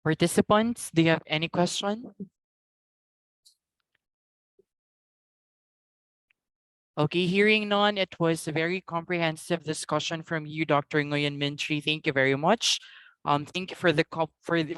Participants, do you have any question? Okay, hearing none, it was a very comprehensive discussion from you, Dr. Nguyen Minh Tri. Thank you very much. Thank you for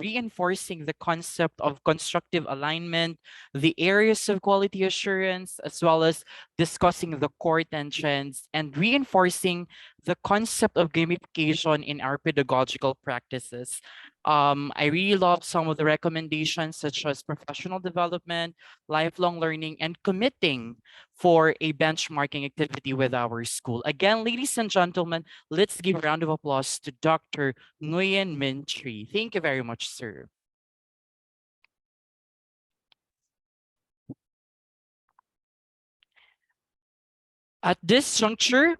reinforcing the concept of constructive alignment, the areas of quality assurance, as well as discussing the core tensions and reinforcing the concept of gamification in our pedagogical practices. I really love some of the recommendations, such as professional development, lifelong learning, and committing for a benchmarking activity with our school. Again, ladies and gentlemen, let's give a round of applause to Dr. Nguyen Minh Tri. Thank you very much, sir. At this juncture,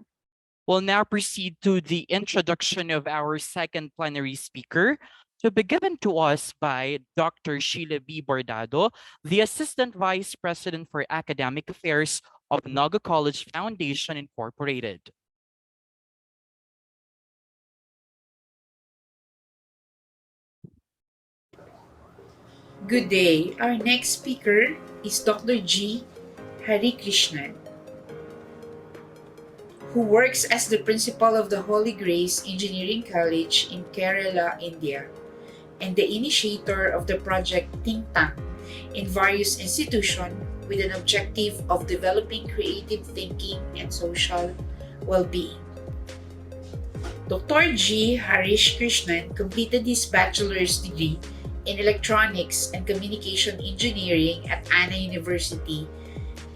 we'll now proceed to the introduction of our second plenary speaker, to be given to us by Dr. Sheila B. Bordado, the Assistant Vice President for Academic Affairs of Naga College Foundation Incorporated. Good day. Our next speaker is Dr. G. Harikrishnan, who works as the principal of the Holy Grace Engineering College in Kerala, India, and the initiator of the project Think Tank in various institutions with an objective of developing creative thinking and social well-being. Dr. G. Harish Krishnan completed his bachelor's degree in Electronics and Communication Engineering at Anna University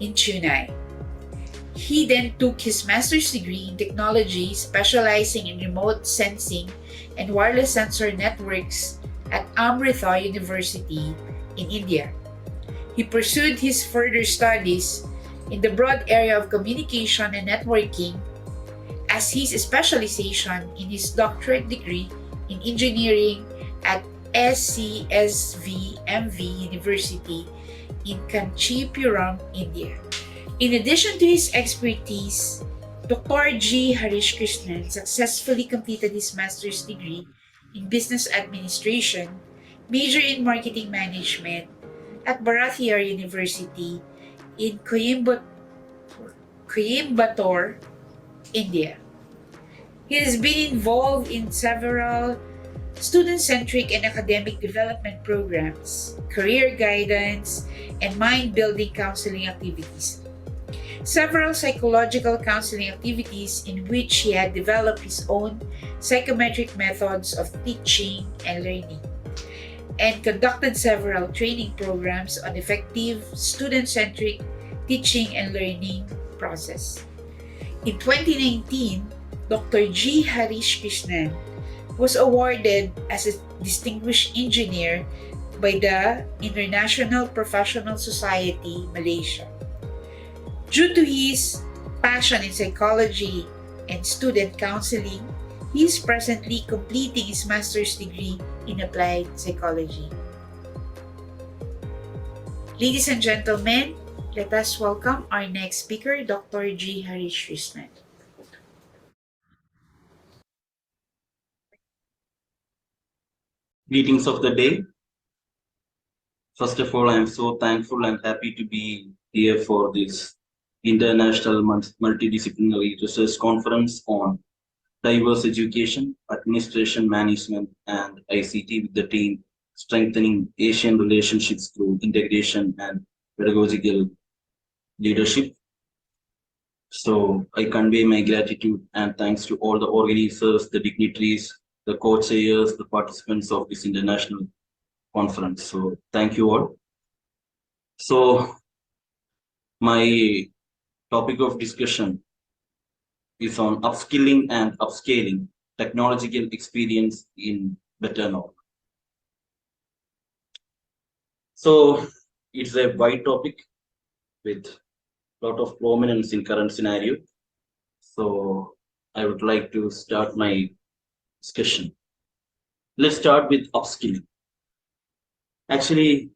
in Chennai. He then took his master's degree in technology, specializing in remote sensing and wireless sensor networks at Amrita University in India. He pursued his further studies in the broad area of communication and networking as his specialization in his doctorate degree in engineering at SCSVMV University in Kanchipuram, India. In addition to his expertise, Dr. G. Harish Krishnan successfully completed his master's degree in business administration, major in marketing management at Bharathiar University in Coimbatore, India. He has been involved in several student-centric and academic development programs, career guidance, and mind-building counseling activities. Several psychological counseling activities in which he had developed his own psychometric methods of teaching and learning, and conducted several training programs on effective student-centric teaching and learning process. In 2019, Dr. G. Harish Krishnan was awarded as a Distinguished Engineer by the International Professional Society, Malaysia. Due to his passion in psychology and student counseling, he is presently completing his master's degree in applied psychology. Ladies and gentlemen, let us welcome our next speaker, Dr. G. Harish Krishnan. Greetings of the day. First of all, I am so thankful and happy to be here for this International Multidisciplinary Research Conference on Diverse Education, Administration Management, and ICT with the team Strengthening Asian Relationships Through Integration and Pedagogical Leadership. So I convey my gratitude and thanks to all the organizers, the dignitaries, the co-chairs, the participants of this international conference. So thank you all. So my topic of discussion is on upskilling and upscaling technological experience in better knowledge. So it's a wide topic with a lot of prominence in current scenario. So I would like to start my discussion. Let's start with upskilling. Actually,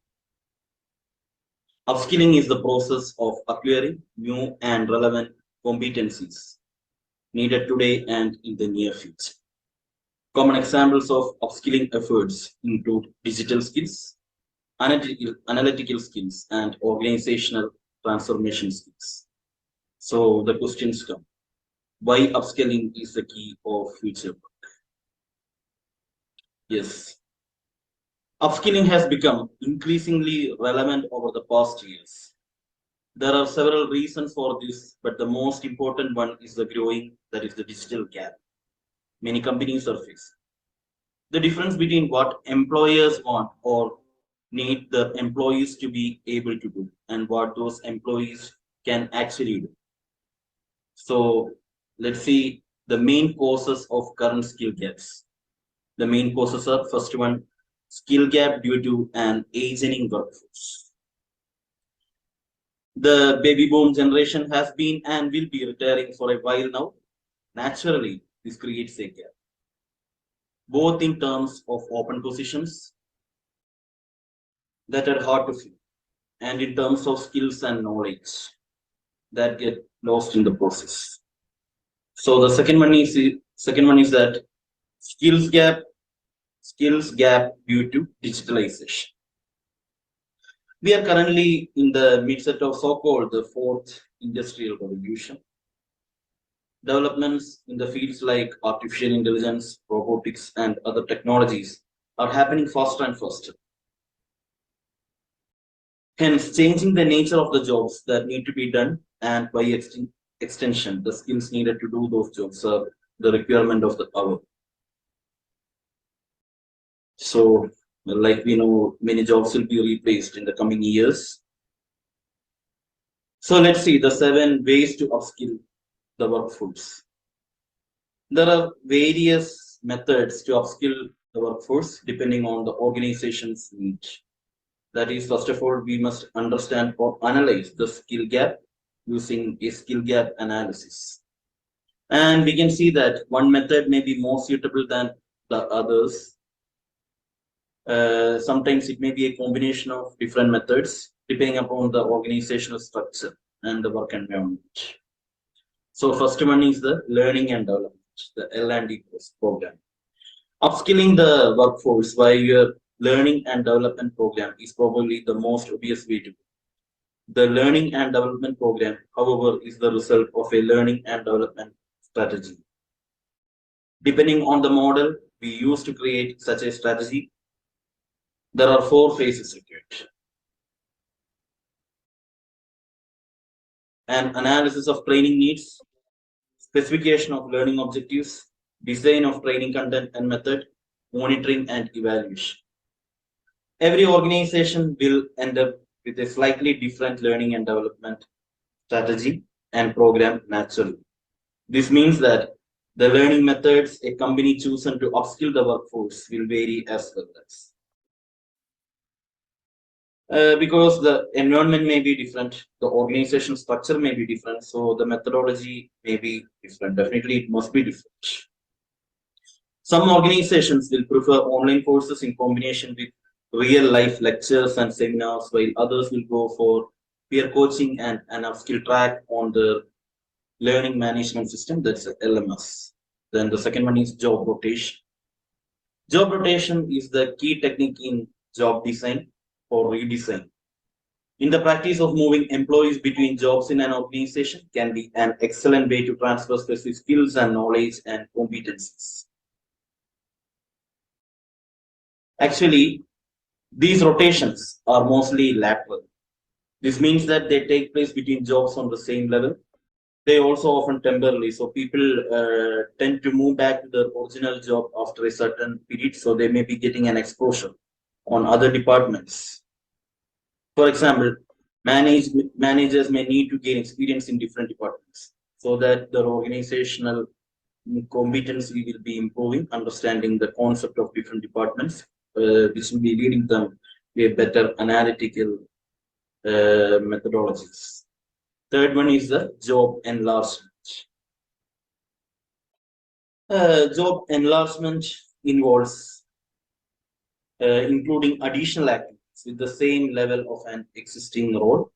upskilling is the process of acquiring new and relevant competencies needed today and in the near future. Common examples of upskilling efforts include digital skills, analytical skills, and organizational transformation skills. So the questions come. Why upskilling is the key of future work? Yes, upskilling has become increasingly relevant over the past years. There are several reasons for this, but the most important one is the growing, that is the digital gap. Many companies are facing. The difference between what employers want or need the employees to be able to do and what those employees can actually do. So let's see the main causes of current skill gaps. The main causes are first one, skill gap due to an aging workforce. The baby boom generation has been and will be retiring for a while now. Naturally, this creates a gap, both in terms of open positions that are hard to fill and in terms of skills and knowledge that get lost in the process. So the second one is that skills gap, skills gap due to digitalization. We are currently in the midst of so-called the fourth industrial revolution. Developments in the fields like artificial intelligence, robotics, and other technologies are happening faster and faster. Hence, changing the nature of the jobs that need to be done, and by extension, the skills needed to do those jobs are the requirement of the hour. So, like we know, many jobs will be replaced in the coming years. So, let's see the 7 ways to upskill the workforce. There are various methods to upskill the workforce depending on the organization's need. That is, first of all, we must understand or analyze the skill gap using a skill gap analysis. And we can see that one method may be more suitable than the others. Sometimes it may be a combination of different methods depending upon the organizational structure and the work environment. So first one is the learning and development, the L&D program. Upskilling the workforce by your learning and development program is probably the most obvious way to go. The learning and development program, however, is the result of a learning and development strategy. Depending on the model we use to create such a strategy, there are 4 phases required. An analysis of training needs, specification of learning objectives, design of training content and method, monitoring and evaluation. Every organization will end up with a slightly different learning and development strategy and program naturally. This means that the learning methods a company chosen to upskill the workforce will vary as well as. Because the environment may be different, the organization structure may be different, so the methodology may be different. Definitely, it must be different. Some organizations will prefer online courses in combination with real life lectures and seminars, while others will go for peer coaching and an upskill track on the learning management system, that's LMS. Then the second one is job rotation. Job rotation is the key technique in job design or redesign. In the practice of moving employees between jobs in an organization can be an excellent way to transfer specific skills and knowledge and competencies. Actually, these rotations are mostly lateral. This means that they take place between jobs on the same level. They also often temporarily, so people tend to move back to their original job after a certain period, so they may be getting an exposure on other departments. For example, managers may need to gain experience in different departments so that their organizational competency will be improving, understanding the concept of different departments, which will be leading them to a better analytical methodologies. Third one is the job enlargement. Job enlargement involves including additional activities with the same level of an existing role.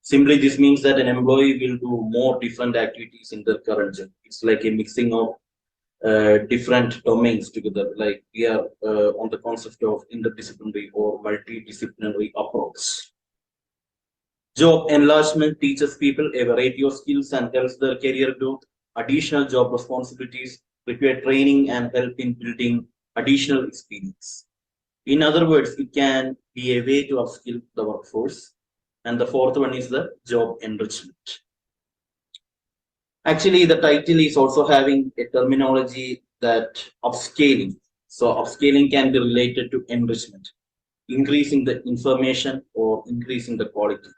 Simply, this means that an employee will do more different activities in their current job. It's like a mixing of different domains together. Like we are on the concept of interdisciplinary or multidisciplinary approach. Job enlargement teaches people a variety of skills and helps their career growth. Additional job responsibilities require training and help in building additional experience. In other words, it can be a way to upskill the workforce. And the fourth one is the job enrichment. Actually, the title is also having a terminology that upscaling. So upscaling can be related to enrichment, increasing the information or increasing the quality.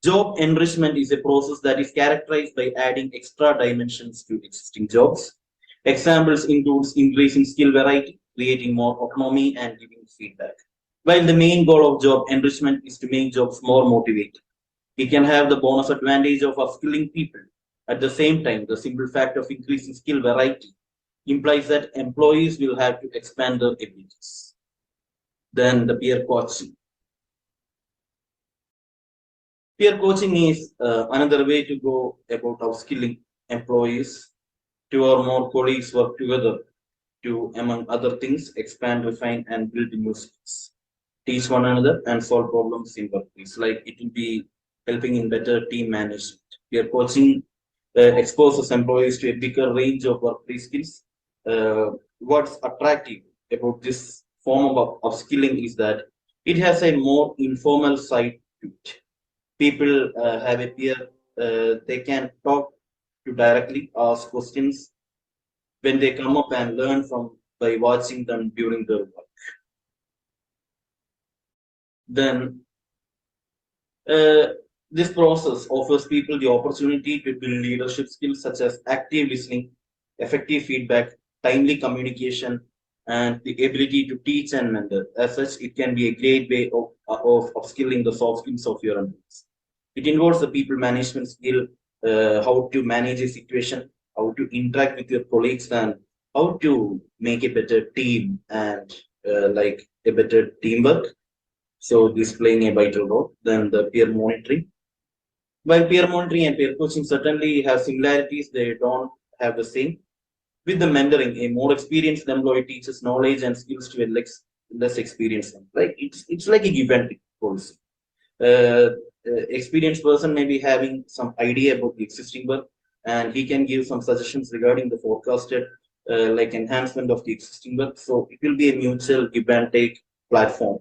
Job enrichment is a process that is characterized by adding extra dimensions to existing jobs. Examples includes increasing skill variety, creating more autonomy, and giving feedback. While the main goal of job enrichment is to make jobs more motivating, it can have the bonus advantage of upskilling people. At the same time, the simple fact of increasing skill variety implies that employees will have to expand their abilities. Then the peer coaching. Peer coaching is another way to go about upskilling employees. Two or more colleagues work together to, among other things, expand, refine, and build new skills, teach one another, and solve problems in workplace. Like it will be helping in better team management. Peer coaching exposes employees to a bigger range of workplace skills. What's attractive about this form of upskilling is that it has a more informal side to it. People have a peer, they can talk to directly, ask questions when they come up and learn from by watching them during their work. Then uh, this process offers people the opportunity to build leadership skills such as active listening, effective feedback, timely communication, and the ability to teach and mentor. As such, it can be a great way of upskilling the soft skills of your employees. It involves the people management skill, how to manage a situation, how to interact with your colleagues, and how to make a better team and like a better teamwork. So this playing a vital role. Then the peer monitoring. While peer monitoring and peer coaching certainly have similarities, they don't have the same. With the mentoring, a more experienced employee teaches knowledge and skills to a less experienced one. Like it's like a give and take policy. Experienced person may be having some idea about the existing work, and he can give some suggestions regarding the forecasted like enhancement of the existing work. So it will be a mutual give and take platform.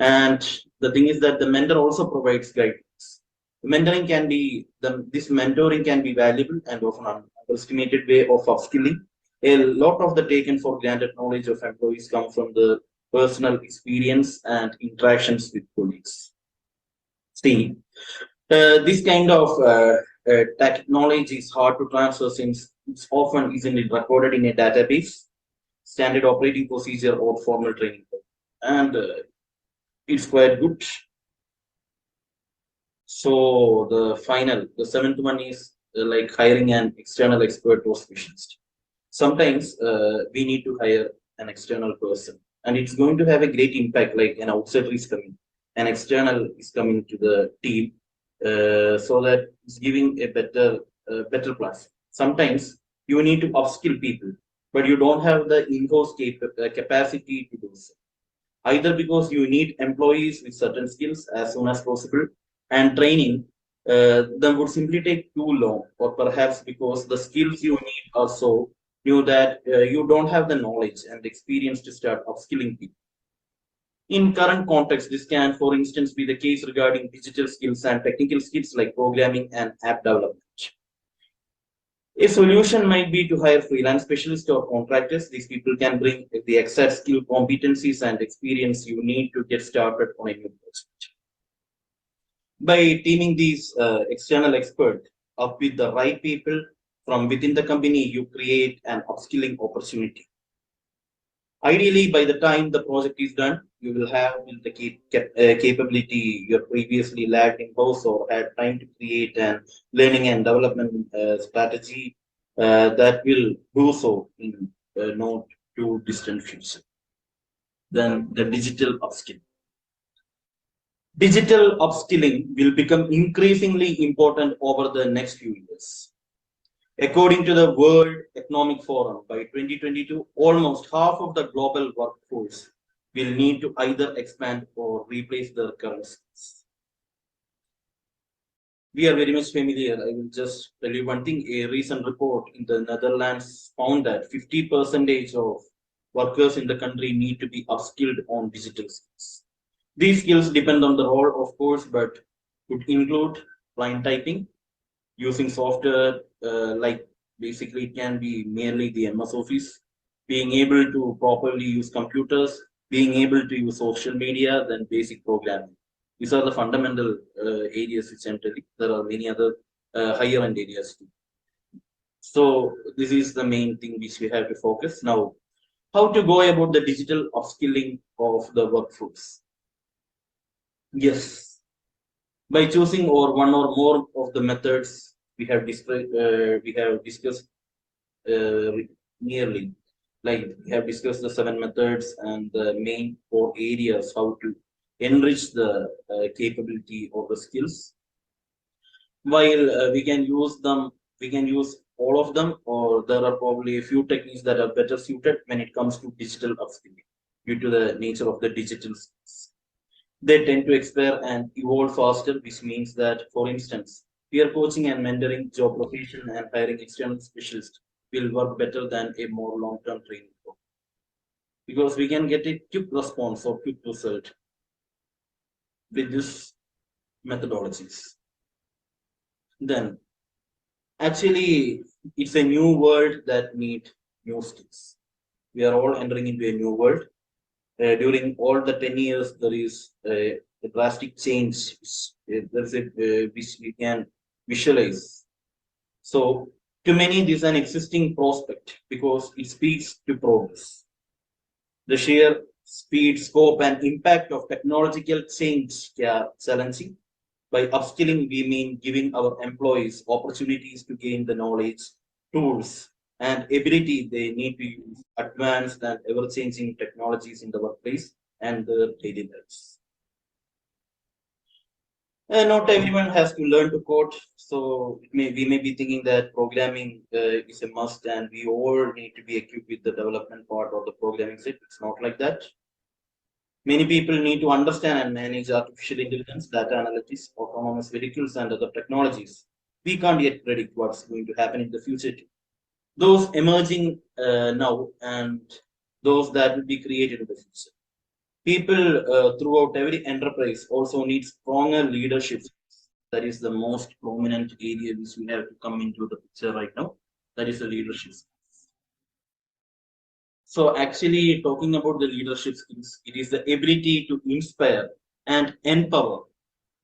And the thing is that the mentor also provides guidance. This mentoring can be valuable and often underestimated way of upskilling. A lot of the taken for granted knowledge of employees come from the personal experience and interactions with colleagues. See, this kind of technology is hard to transfer since it's often isn't it recorded in a database, standard operating procedure, or formal training. And it's quite good. So the seventh one is like hiring an external expert or specialist. Sometimes we need to hire an external person, and it's going to have a great impact. Like an outsider is coming, an external is coming to the team, so that it's giving a better plus. Sometimes you need to upskill people, but you don't have the in-house capacity to do so, either because you need employees with certain skills as soon as possible, and training them would simply take too long, or perhaps because the skills you need are so new that you don't have the knowledge and experience to start upskilling people. In current context, this can, for instance, be the case regarding digital skills and technical skills like programming and app development. A solution might be to hire freelance specialists or contractors. These people can bring the exact skill, competencies, and experience you need to get started on a new project. By teaming these external experts up with the right people from within the company, you create an upskilling opportunity. Ideally, by the time the project is done, you will have the capability you previously lacked in house or had time to create an learning and development strategy that will do so in no too distant future. Then the digital upskilling. Digital upskilling will become increasingly important over the next few years. According to the World Economic Forum, by 2022, almost half of the global workforce will need to either expand or replace their current skills. We are very much familiar. I will just tell you one thing. A recent report in the Netherlands found that 50% of workers in the country need to be upskilled on digital skills. These skills depend on the role, of course, but could include line typing, using software like basically it can be merely the MS Office, being able to properly use computers, being able to use social media, then basic programming. These are the fundamental areas which I'm telling. There are many other higher end areas too. So this is the main thing which we have to focus. Now, how to go about the digital upskilling of the workforce? Yes, by choosing or one or more of the methods we have discussed nearly, like we have discussed the 7 methods and the main 4 areas how to enrich the capability of the skills. While we can use them, we can use all of them, or there are probably a few techniques that are better suited when it comes to digital upskilling due to the nature of the digital skills. They tend to expire and evolve faster, which means that, for instance, peer coaching and mentoring, job location, and hiring external specialists will work better than a more long term training program. Because we can get a quick response or quick result with these methodologies. Then, actually, it's a new world that needs new skills. We are all entering into a new world. During all the 10 years, there is a drastic change. There is a which we can visualize. So, to many, this is an existing prospect because it speaks to progress. The sheer speed, scope, and impact of technological change are challenging. By upskilling, we mean giving our employees opportunities to gain the knowledge, tools, and ability they need to use advanced and ever changing technologies in the workplace and their daily lives. Not everyone has to learn to code, so we may be thinking that programming is a must and we all need to be equipped with the development part of the programming set. It's not like that. Many people need to understand and manage artificial intelligence, data analytics, autonomous vehicles, and other technologies. We can't yet predict what's going to happen in the future. Those emerging now and those that will be created in the future. People throughout every enterprise also need stronger leadership. That is the most prominent area which we have to come into the picture right now. That is the leadership. So actually talking about the leadership skills, it is the ability to inspire and empower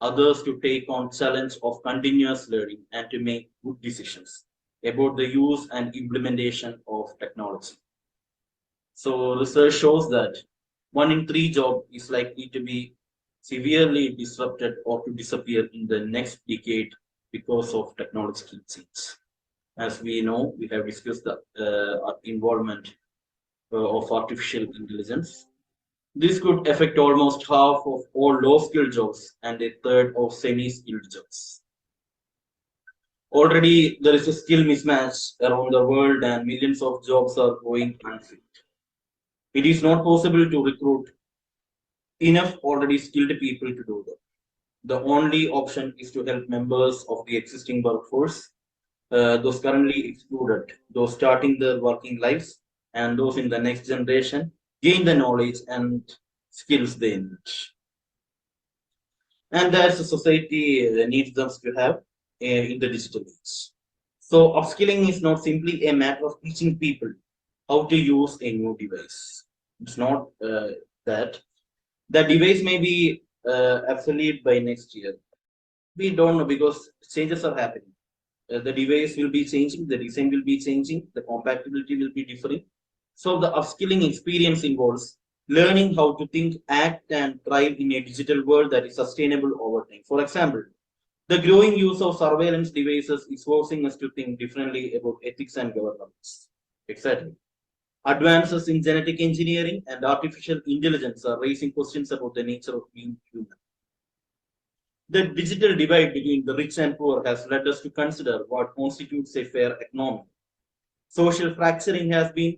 others to take on challenge of continuous learning and to make good decisions about the use and implementation of technology. So research shows that 1 in 3 job is likely to be severely disrupted or to disappear in the next decade because of technological change. As we know, we have discussed the involvement of artificial intelligence. This could affect almost half of all low skilled jobs and a third of semi skilled jobs. Already, there is a skill mismatch around the world, and millions of jobs are going unfilled. It is not possible to recruit enough already skilled people to do that. The only option is to help members of the existing workforce, those currently excluded, those starting their working lives, and those in the next generation gain the knowledge and skills they need. And that's the society needs them to have in the digital age. So upskilling is not simply a matter of teaching people how to use a new device. It's not that. The device may be obsolete by next year. We don't know because changes are happening. The device will be changing, the design will be changing, the compatibility will be different. So the upskilling experience involves learning how to think, act, and thrive in a digital world that is sustainable over time. For example, the growing use of surveillance devices is forcing us to think differently about ethics and governance. Exactly. Advances in genetic engineering and artificial intelligence are raising questions about the nature of being human. The digital divide between the rich and poor has led us to consider what constitutes a fair economy. Social fracturing has been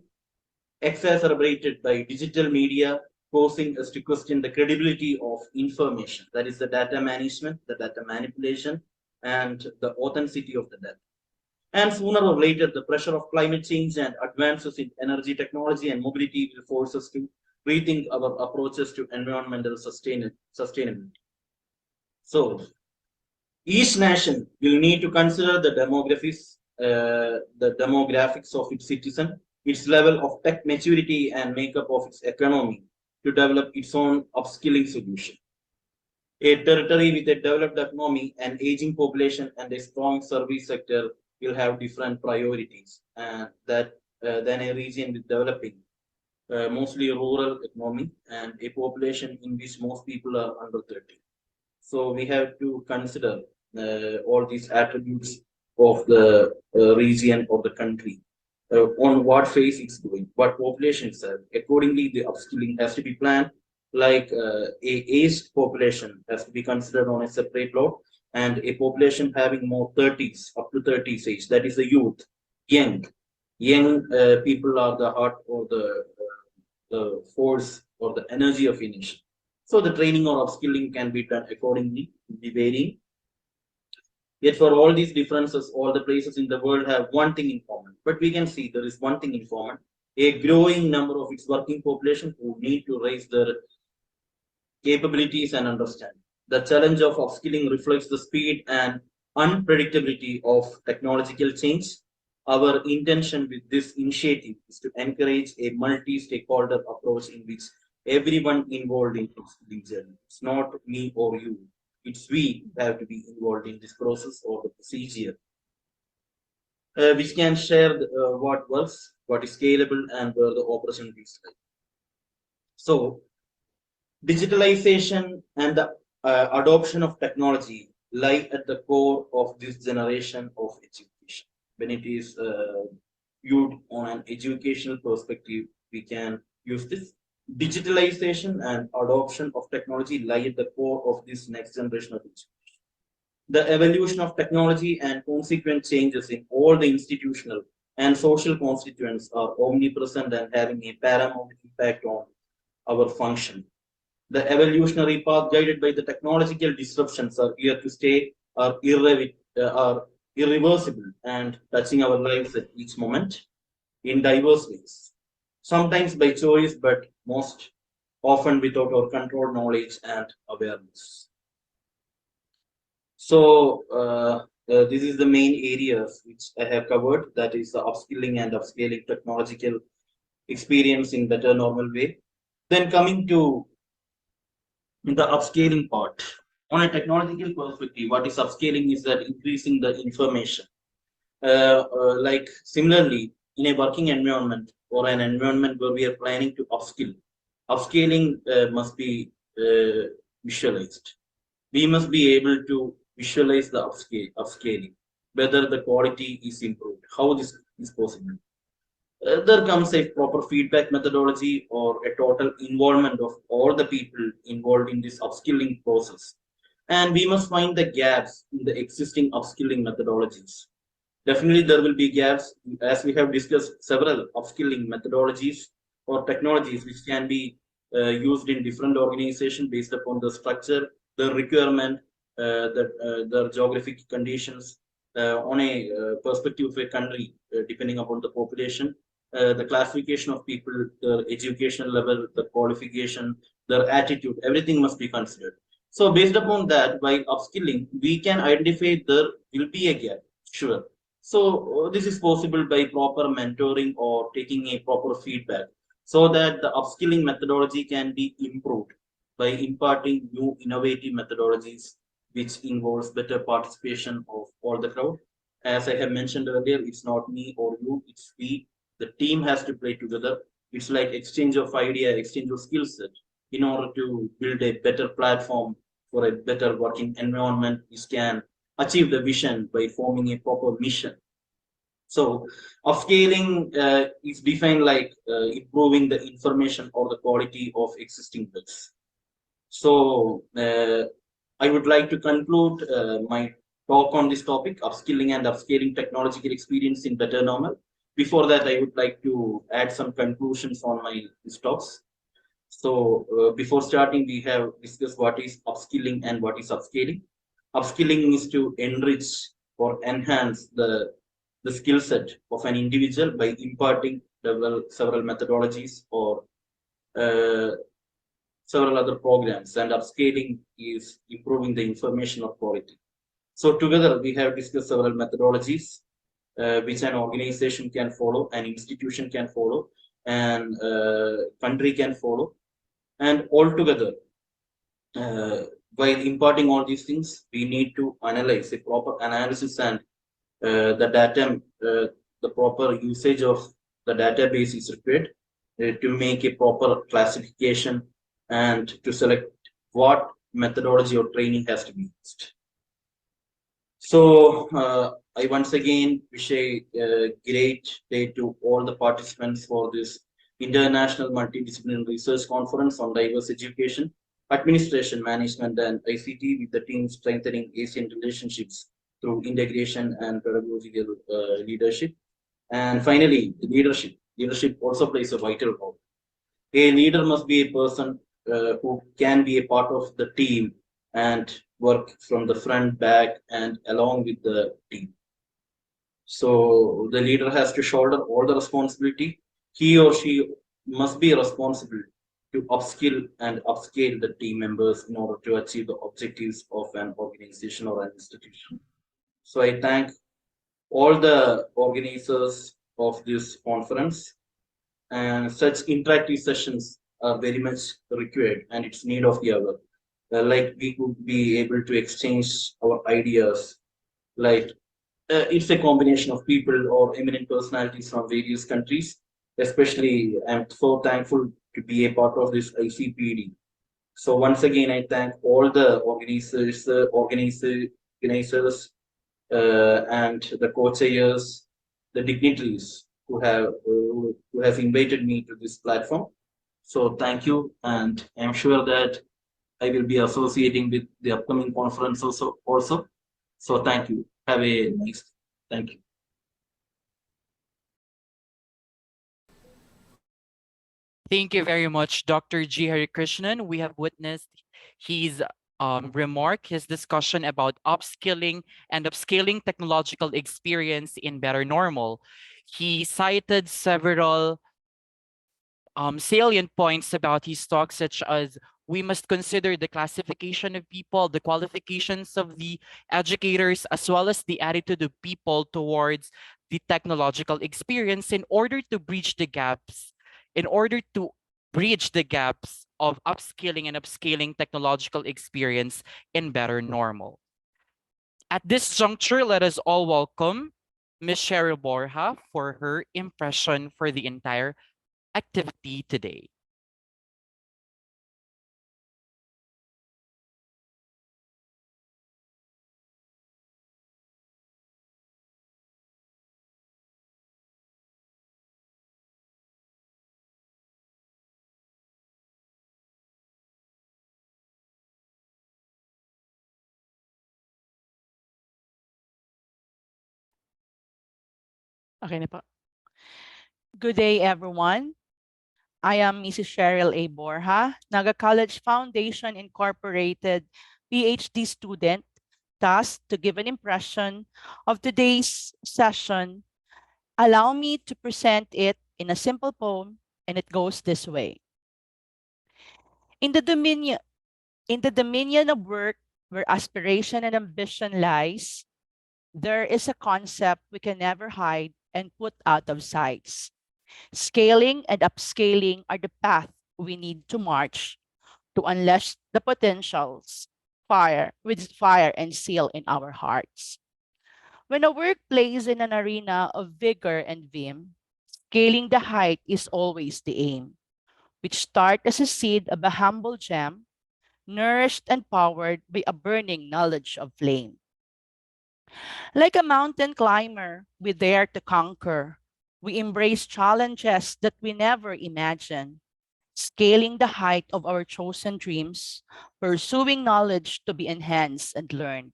exacerbated by digital media, forcing us to question the credibility of information. That is the data management, the data manipulation, and the authenticity of the data. And sooner or later, the pressure of climate change and advances in energy technology and mobility will force us to rethink our approaches to environmental sustainability. So, each nation will need to consider the demographics of its citizen, its level of tech maturity and makeup of its economy to develop its own upskilling solution. A territory with a developed economy, an aging population, and a strong service sector will have different priorities than a region with developing, mostly rural economy, and a population in which most people are under 30. So we have to consider all these attributes of the region or the country, on what phase it's doing, what population it's at. Accordingly, the upskilling has to be planned. Like a aged population has to be considered on a separate load, and a population having more 30s up to 30s age, that is the youth, young, young people are the heart or the force or the energy of a nation. So the training or upskilling can be done accordingly, be varying. Yet for all these differences, all the places in the world have one thing in common. But we can see there is one thing in common: a growing number of its working population who need to raise their capabilities and understanding. The challenge of upskilling reflects the speed and unpredictability of technological change. Our intention with this initiative is to encourage a multi-stakeholder approach in which everyone involved in this journey. It's not me or you. It's we who have to be involved in this process or the procedure, which can share what works, what is scalable, and where the opportunities lie. So, digitalization and the adoption of technology lie at the core of this generation of education. When it is viewed on an educational perspective, we can use this. Digitalization and adoption of technology lie at the core of this next generation of education. The evolution of technology and consequent changes in all the institutional and social constituents are omnipresent and having a paramount impact on our function. The evolutionary path guided by the technological disruptions are here to stay, are irreversible and touching our lives at each moment in diverse ways. Sometimes by choice, but most often without our control, knowledge, and awareness. So, this is the main areas which I have covered. That is the upskilling and upscaling technological experience in better normal way. Then coming to the upscaling part. On a technological perspective, what is upscaling is that increasing the information. Like similarly, in a working environment or an environment where we are planning to upskill, upscaling must be visualized. We must be able to visualize the upscaling, whether the quality is improved, how this is possible. There comes a proper feedback methodology or a total involvement of all the people involved in this upskilling process. And we must find the gaps in the existing upskilling methodologies. Definitely, there will be gaps, as we have discussed several upskilling methodologies or technologies which can be used in different organizations based upon the structure, the requirement, the geographic conditions, on a perspective of a country, depending upon the population, the classification of people, their education level, the qualification, their attitude, everything must be considered. So based upon that, by upskilling, we can identify there will be a gap, sure. So this is possible by proper mentoring or taking a proper feedback so that the upskilling methodology can be improved by imparting new innovative methodologies which involves better participation of all the crowd. As I have mentioned earlier, it's not me or you, it's we. The team has to play together. It's like exchange of idea, exchange of skill set in order to build a better platform for a better working environment which can achieve the vision by forming a proper mission. So, upscaling is defined like improving the information or the quality of existing bits. So, I would like to conclude my talk on this topic, upskilling and upscaling technological experience in better normal. Before that, I would like to add some conclusions on my talks. So, before starting, we have discussed what is upskilling and what is upscaling. Upskilling is to enrich or enhance the skill set of an individual by imparting several methodologies or uh, several other programs, and upscaling is improving the information of quality. So together we have discussed several methodologies which an organization can follow, an institution can follow, and country can follow, and altogether while imparting all these things, we need to analyze a proper analysis and the data, the proper usage of the database is required to make a proper classification and to select what methodology or training has to be used. So I once again wish a great day to all the participants for this International Multidisciplinary Research Conference on Diverse Education, Administration, Management, and ICT, with the team strengthening Asian relationships through integration and pedagogical leadership. And finally, leadership. Leadership also plays a vital role. A leader must be a person who can be a part of the team and work from the front, back, and along with the team. So the leader has to shoulder all the responsibility. He or she must be responsible to upskill and upscale the team members in order to achieve the objectives of an organization or an institution. So I thank all the organizers of this conference, and such interactive sessions are very much required and it's need of the hour. Like we could be able to exchange our ideas, like it's a combination of people or eminent personalities from various countries. Especially, I'm so thankful to be a part of this ICPD. So once again, I thank all the organizers, and the co-chairs, the dignitaries who have invited me to this platform. So thank you, and I'm sure that I will be associating with the upcoming conference also. So thank you. Have a nice. Thank you. Thank you very much, Dr. G. Harikrishnan. We have witnessed his remark, his discussion about upskilling and upscaling technological experience in Better Normal. He cited several salient points about his talk, such as we must consider the classification of people, the qualifications of the educators, as well as the attitude of people towards the technological experience in order to bridge the gaps, in order to bridge the gaps of upskilling and upscaling technological experience in Better Normal. At this juncture, let us all welcome Ms. Cheryl Borja for her impression for the entire activity today. Okay na po. Good day, everyone. I am Mrs. Cheryl A. Borja, Naga College Foundation Incorporated PhD student, tasked to give an impression of today's session. Allow me to present it in a simple poem, and it goes this way. In the dominion of work, where aspiration and ambition lies, there is a concept we can never hide and put out of sight. Scaling and upscaling are the path we need to march to unleash the potentials with fire and zeal in our hearts. When a work plays in an arena of vigor and vim, scaling the height is always the aim, which start as a seed of a humble gem, nourished and powered by a burning knowledge of flame. Like a mountain climber, we dare to conquer. We embrace challenges that we never imagined. scaling the height of our chosen dreams, pursuing knowledge to be enhanced and learned.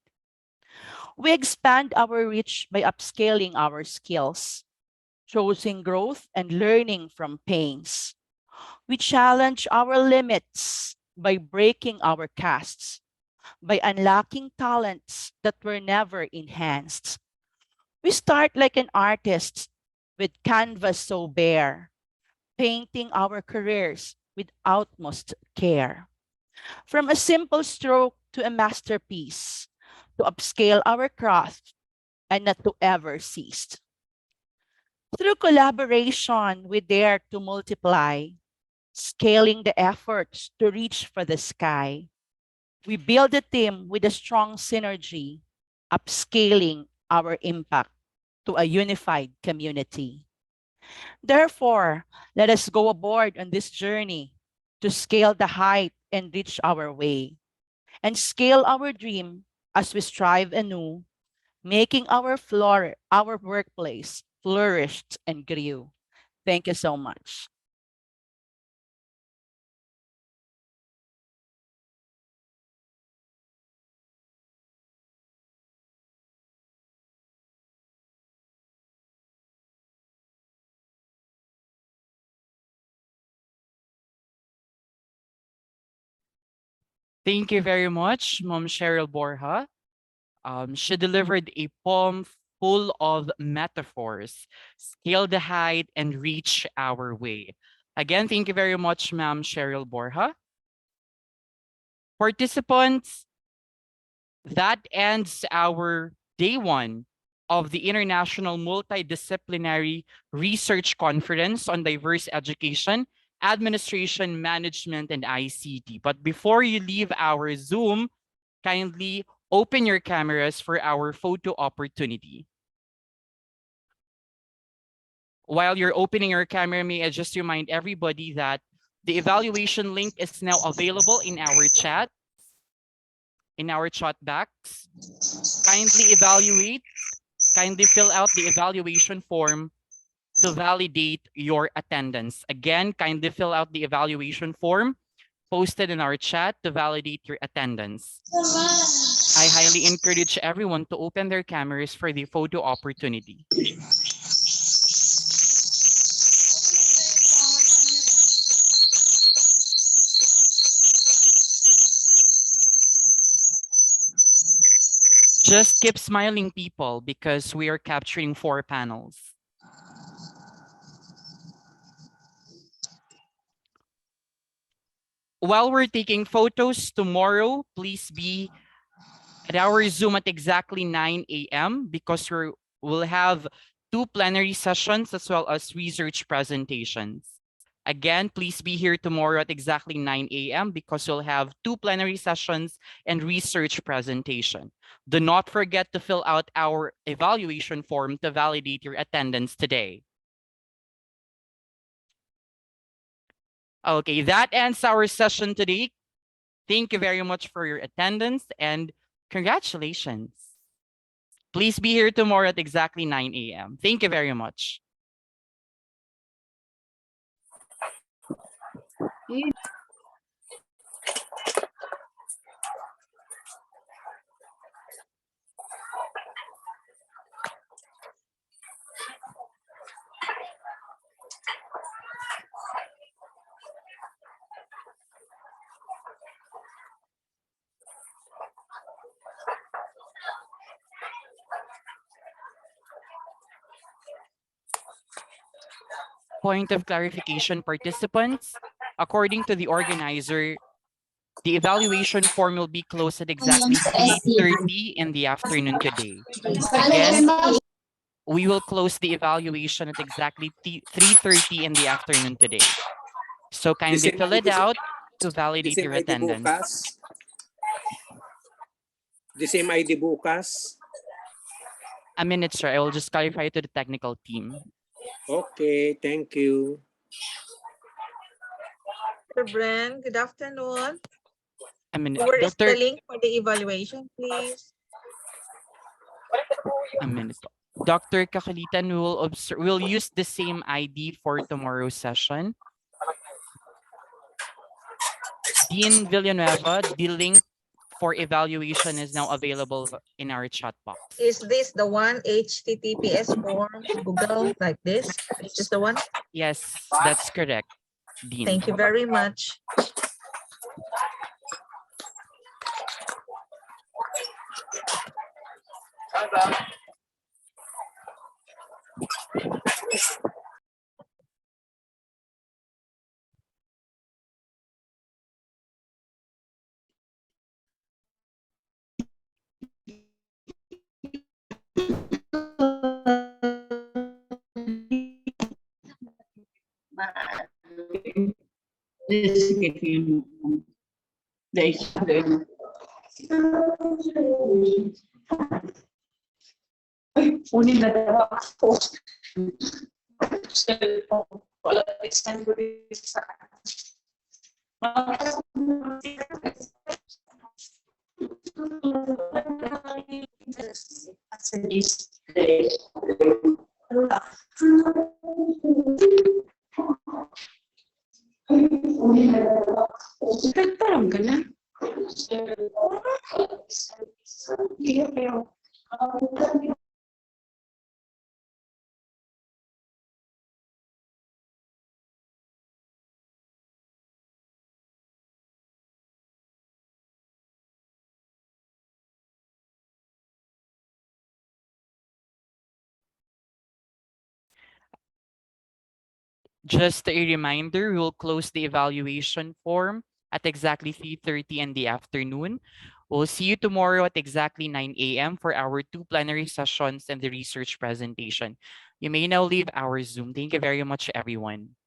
We expand our reach by upscaling our skills, choosing growth and learning from pains. We challenge our limits by breaking our casts, by unlocking talents that were never enhanced. We start like an artist with canvas so bare, painting our careers with utmost care. From a simple stroke to a masterpiece, to upscale our craft and not to ever cease. Through collaboration, we dare to multiply, scaling the efforts to reach for the sky. We build a team with a strong synergy, upscaling our impact to a unified community. Therefore, let us go aboard on this journey to scale the height and reach our way, and scale our dream as we strive anew, making our workplace flourished and grew. Thank you so much. Thank you very much, Mom Cheryl Borja. She delivered a poem full of metaphors, scale the height and reach our way. Again, thank you very much, Ma'am Cheryl Borja. Participants, that ends our day one of the International Multidisciplinary Research Conference on Diverse Education, Administration, Management, and ICT. But before you leave our Zoom, kindly open your cameras for our photo opportunity. While you're opening your camera, may I just remind everybody that the evaluation link is now available in our chat box. Kindly fill out the evaluation form to validate your attendance. Again, kindly fill out the evaluation form posted in our chat to validate your attendance. I highly encourage everyone to open their cameras for the photo opportunity. Just keep smiling, people, because we are capturing 4 panels. While we're taking photos tomorrow, please be at our Zoom at exactly 9 a.m. because we'll have 2 plenary sessions as well as research presentations. Again, please be here tomorrow at exactly 9 a.m. because we'll have 2 plenary sessions and research presentation. Do not forget to fill out our evaluation form to validate your attendance today. Okay, that ends our session today. Thank you very much for your attendance and congratulations. Please be here tomorrow at exactly 9 a.m. Thank you very much. Point of clarification, participants. According to the organizer, the evaluation form will be closed at exactly 3:30 in the afternoon today. Again, we will close the evaluation at exactly 3:30 in the afternoon today. So kindly fill it out to The validate same your ID attendance. bukas. The same ID bukas. A minute, sir. I will just clarify to the technical team. Okay, thank you. Sir Bren, good afternoon. A minute. Where is the Dr. link for the evaluation, please? A minute. Dr. Kakalitan will use the same ID for tomorrow's session. Dean Villanueva, the link for evaluation is now available in our chat box. Is this the one HTTPS forms Google like this? Is this the one? Yes, that's correct, Dean. Thank you very much. Just a reminder, we will close the evaluation form at exactly 3:30 in the afternoon. We'll see you tomorrow at exactly 9 a.m. for our 2 plenary sessions and the research presentation. You may now leave our Zoom. Thank you very much, everyone.